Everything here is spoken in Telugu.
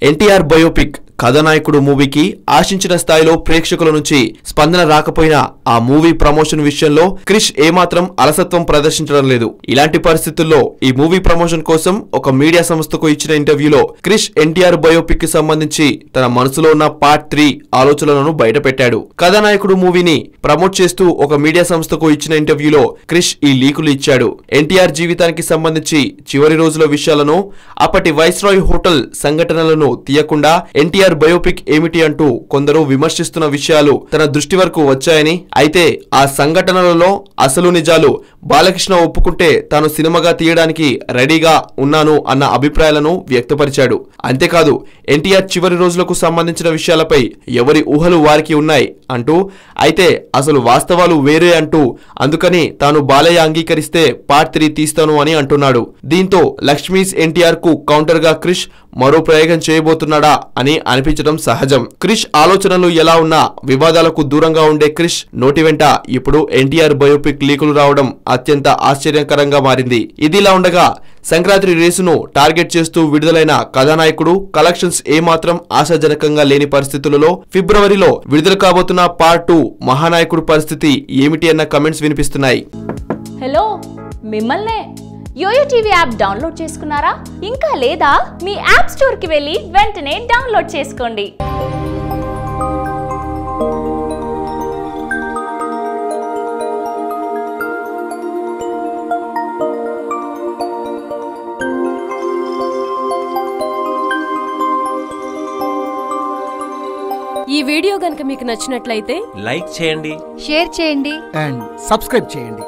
ఎన్టీఆర్ బయోపిక్ కథానాయకుడు మూవీకి ఆశించిన స్థాయిలో ప్రేక్షకుల నుంచి స్పందన రాకపోయినా ఆ మూవీ ప్రమోషన్ విషయంలో క్రిష్ ఏమాత్రం అలసత్వం ప్రదర్శించడం లేదు. ఇలాంటి పరిస్థితుల్లో ఈ మూవీ ప్రమోషన్ కోసం ఒక మీడియా సంస్థకు ఇచ్చిన ఇంటర్వ్యూలో క్రిష్ ఎన్టీఆర్ బయోపిక్ కి సంబంధించి తన మనసులో ఉన్న పార్ట్ 3 ఆలోచనలను బయటపెట్టాడు. కథానాయకుడు మూవీని ప్రమోట్ చేస్తూ ఒక మీడియా సంస్థకు ఇచ్చిన ఇంటర్వ్యూలో క్రిష్ ఈ లీకులు ఇచ్చాడు. ఎన్టీఆర్ జీవితానికి సంబంధించి చివరి రోజుల విషయాలను, అప్పటి వైస్రాయ్ హోటల్ సంఘటనలను తీయకుండా ఎన్టీఆర్ బయోపిక్ ఏమిటి అంటూ కొందరు విమర్శిస్తున్న విషయాలు తన దృష్టి వరకు వచ్చాయని, అయితే ఆ సంఘటనలలో అసలు నిజాలు బాలకృష్ణ ఒప్పుకుంటే తాను సినిమాగా తీయడానికి రెడీగా ఉన్నాను అన్న అభిప్రాయాలను వ్యక్తపరిచాడు. అంతేకాదు ఎన్టీఆర్ చివరి రోజులకు సంబంధించిన విషయాలపై ఎవరి ఊహలు వారికి ఉన్నాయి అంటూ, అయితే అసలు వాస్తవాలు వేరే అంటూ, అందుకని తాను బాలయ్య అంగీకరిస్తే పార్ట్ 3 తీస్తాను అని అంటున్నాడు. దీంతో లక్ష్మీస్ ఎన్టీఆర్ కు కౌంటర్ గా క్రిష్ మరో ప్రయోగం చేయబోతున్నాడా అని అనిపించడం సహజం. క్రిష్ ఆలోచనలు ఎలా ఉన్నా వివాదాలకు దూరంగా ఉండే క్రిష్ నోటి వెంట ఇప్పుడు ఎన్టీఆర్ బయోపిక్ లీకులు రావడం అత్యంత ఆశ్చర్యకరంగా మారింది. ఇదిలా ఉండగా సంక్రాంతి రేసును టార్గెట్ చేస్తూ విడుదలైన కథానాయకుడు కలెక్షన్స్ ఏమాత్రం ఆశాజనకంగా లేని పరిస్థితులలో ఫిబ్రవరిలో విడుదల కాబోతున్న పార్ట్ 2 మహానాయకుడు పరిస్థితి ఏమిటి అన్న కమెంట్స్ వినిపిస్తున్నాయి. హలో, మిమ్మల్నే యోయో టీవీ యాప్ డౌన్లోడ్ చేసుకున్నారా? ఇంకా లేదా? మీ యాప్ స్టోర్ కి వెళ్ళి వెంటనే డౌన్లోడ్ చేసుకోండి. ఈ వీడియో గనుక మీకు నచ్చినట్లయితే లైక్ చేయండి, షేర్ చేయండి అండ్ సబ్స్క్రైబ్ చేయండి.